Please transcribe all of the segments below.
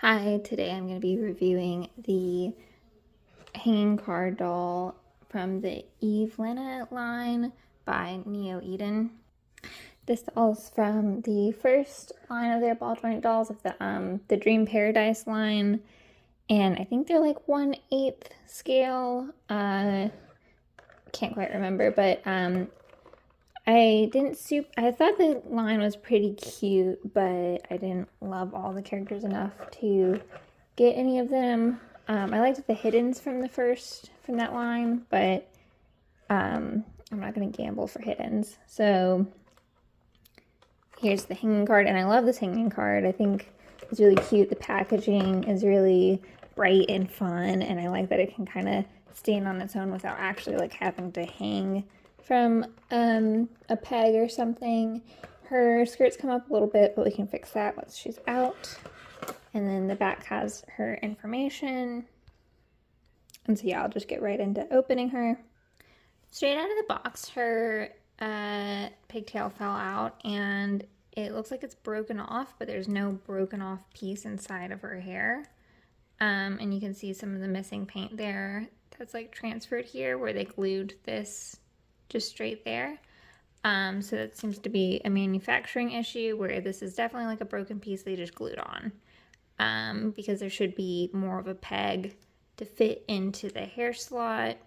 Hi, today I'm going to be reviewing the hanging card doll from the Eve Lynna line by Neo Eden. This doll's from the first line of their ball joint dolls of the Dream Paradise line, and I think they're like 1/8 scale. Can't quite remember, but I thought the line was pretty cute, but I didn't love all the characters enough to get any of them. I liked the hiddens from that line, but I'm not gonna gamble for hiddens. So here's the hanging card, and I love this hanging card. I think it's really cute. The packaging is really bright and fun, and I like that it can kind of stand on its own without actually like having to hang from a peg or something. Her skirts come up a little bit, but we can fix that once she's out. And then the back has her information. And so yeah, I'll just get right into opening her. Straight out of the box, her pigtail fell out, and it looks like it's broken off, but there's no broken off piece inside of her hair. And you can see some of the missing paint there that's like transferred here where they glued this just straight there. So that seems to be a manufacturing issue where this is definitely like a broken piece they just glued on. Because there should be more of a peg to fit into the hair slot,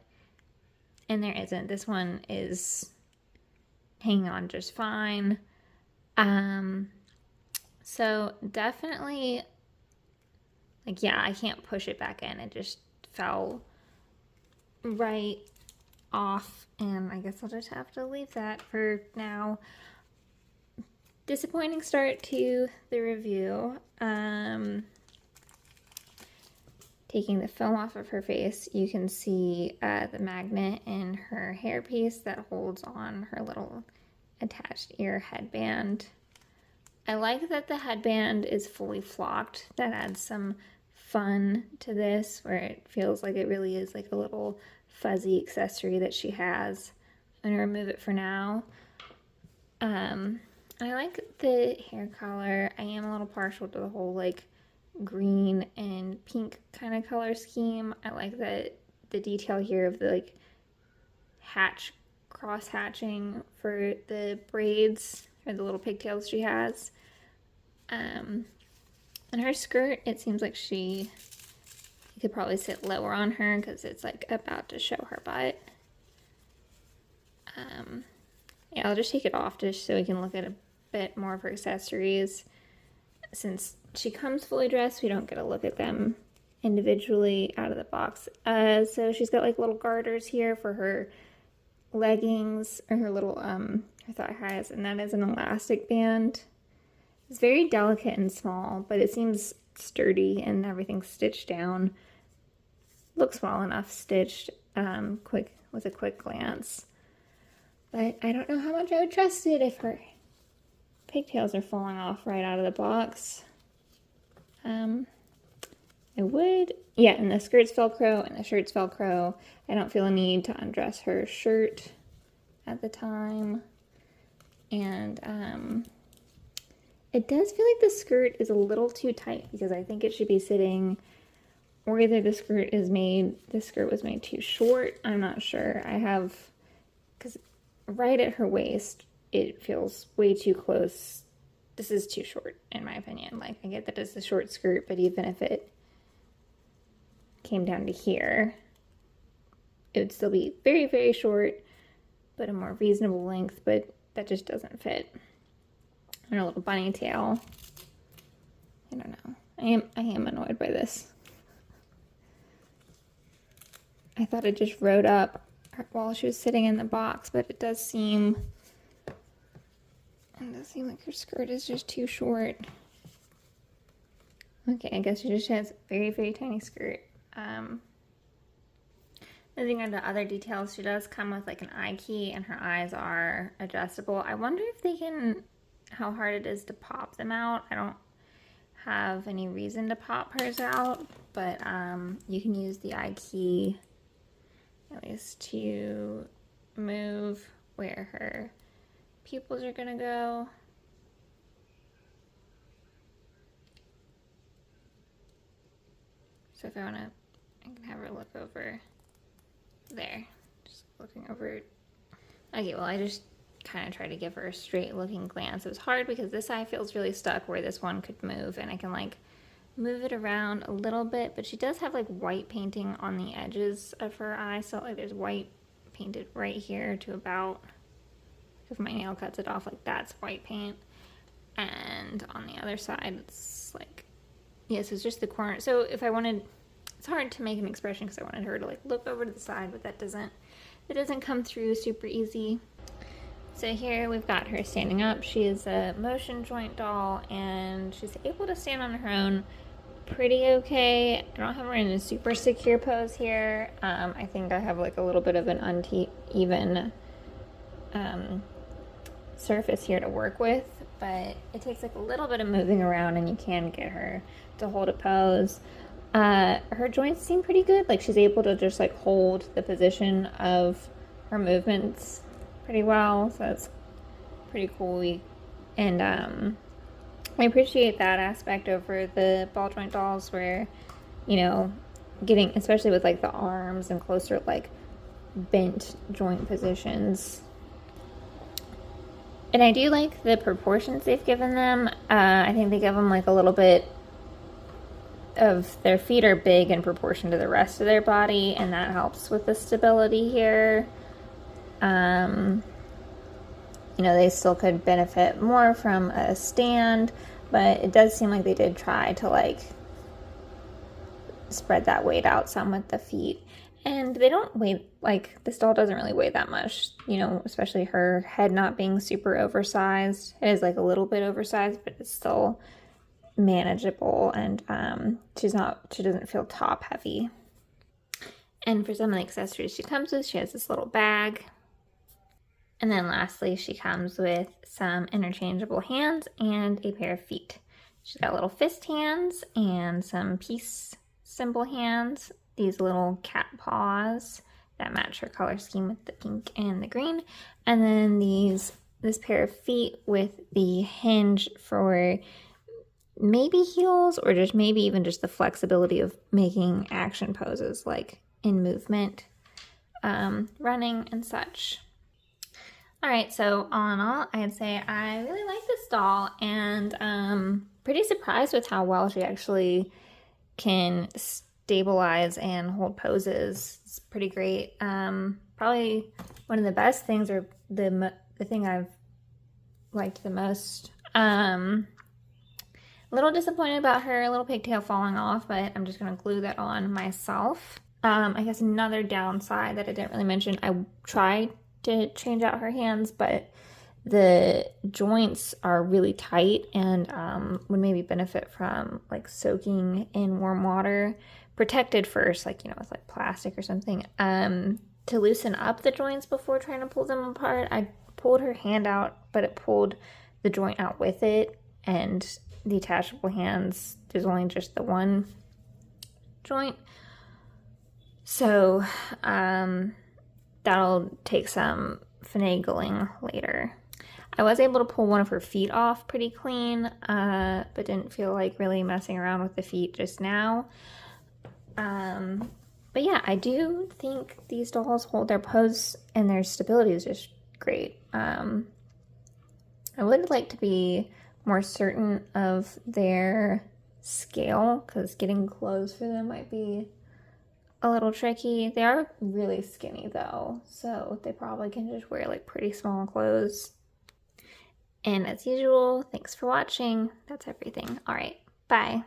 and there isn't. This one is hanging on just fine. So definitely, like, yeah, I can't push it back in. It just fell right off, and I guess I'll just have to leave that for now. Disappointing start to the review. Taking the film off of her face, you can see the magnet in her hairpiece that holds on her little attached ear headband. I like that the headband is fully flocked. That adds some fun to this, where it feels like it really is like a little fuzzy accessory that she has. I'm gonna remove it for now. I like the hair color. I am a little partial to the whole like green and pink kind of color scheme. I like that the detail here of the like cross hatching for the braids or the little pigtails she has. And her skirt, it seems like you could probably sit lower on her because it's like about to show her butt. Yeah, I'll just take it off just so we can look at a bit more of her accessories. Since she comes fully dressed, we don't get a look at them individually out of the box. So she's got like little garters here for her leggings, or her little her thigh highs, and that is an elastic band. It's very delicate and small, but it seems sturdy and everything's stitched down. Looks well enough stitched, with a quick glance. But I don't know how much I would trust it if her pigtails are falling off right out of the box. I would, yeah, and the skirt's Velcro and the shirt's Velcro. I don't feel a need to undress her shirt at the time. And it does feel like the skirt is a little too tight, because I think it should be sitting, or either the skirt was made too short. I'm not sure. Because right at her waist, it feels way too close. This is too short, in my opinion. Like, I get that it's a short skirt, but even if it came down to here, it would still be very, very short, but a more reasonable length, but that just doesn't fit. And a little bunny tail. I don't know. I am annoyed by this. I thought it just rode up while she was sitting in the box, but it does seem like her skirt is just too short. Okay, I guess she just has a very, very tiny skirt. Moving on to other details, she does come with like an eye key, and her eyes are adjustable. I wonder if how hard it is to pop them out. I don't have any reason to pop hers out, but you can use the eye key at least to move where her pupils are gonna go. So if I want to, I can have her look over there. Just looking over. Okay, well, I just kind of try to give her a straight looking glance. It was hard because this eye feels really stuck where this one could move, and I can like move it around a little bit, but she does have like white painting on the edges of her eye. So like there's white painted right here to about, if my nail cuts it off, like that's white paint. And on the other side, it's like, yeah, so it's just the corner. So if I wanted, it's hard to make an expression because I wanted her to like look over to the side, but it doesn't come through super easy. So here we've got her standing up. She is a motion joint doll, and she's able to stand on her own pretty okay. I don't have her in a super secure pose here. I think I have like a little bit of an uneven surface here to work with, but it takes like a little bit of moving around and you can get her to hold a pose. Her joints seem pretty good. Like she's able to just like hold the position of her movements pretty well, so that's pretty cool. And I appreciate that aspect over the ball joint dolls where, you know, getting, especially with like the arms and closer like bent joint positions. And I do like the proportions they've given them. I think they give them like a little bit of, their feet are big in proportion to the rest of their body, and that helps with the stability here. You know, they still could benefit more from a stand, but it does seem like they did try to like spread that weight out some with the feet. And they don't weigh, like this doll doesn't really weigh that much, you know, especially her head not being super oversized. It is like a little bit oversized, but it's still manageable, and she doesn't feel top heavy. And for some of the accessories she comes with, she has this little bag. And then lastly, she comes with some interchangeable hands and a pair of feet. She's got little fist hands and some peace symbol hands, these little cat paws that match her color scheme with the pink and the green. And then this pair of feet with the hinge for maybe heels, or just maybe even just the flexibility of making action poses like in movement, running and such. All right, so all in all, I'd say I really like this doll, and pretty surprised with how well she actually can stabilize and hold poses. It's pretty great. Probably one of the best things, or the thing I've liked the most. A little disappointed about her little pigtail falling off, but I'm just gonna glue that on myself. I guess another downside that I didn't really mention, I tried to change out her hands, but the joints are really tight and would maybe benefit from like soaking in warm water, protected first, like, you know, with like plastic or something, to loosen up the joints before trying to pull them apart. I pulled her hand out, but it pulled the joint out with it, and the attachable hands, there's only just the one joint. So that'll take some finagling later. I was able to pull one of her feet off pretty clean, but didn't feel like really messing around with the feet just now. But yeah, I do think these dolls hold their pose, and their stability is just great. I would like to be more certain of their scale, because getting clothes for them might be a little tricky. They are really skinny though, so they probably can just wear like pretty small clothes. And as usual, thanks for watching. That's everything. All right, bye.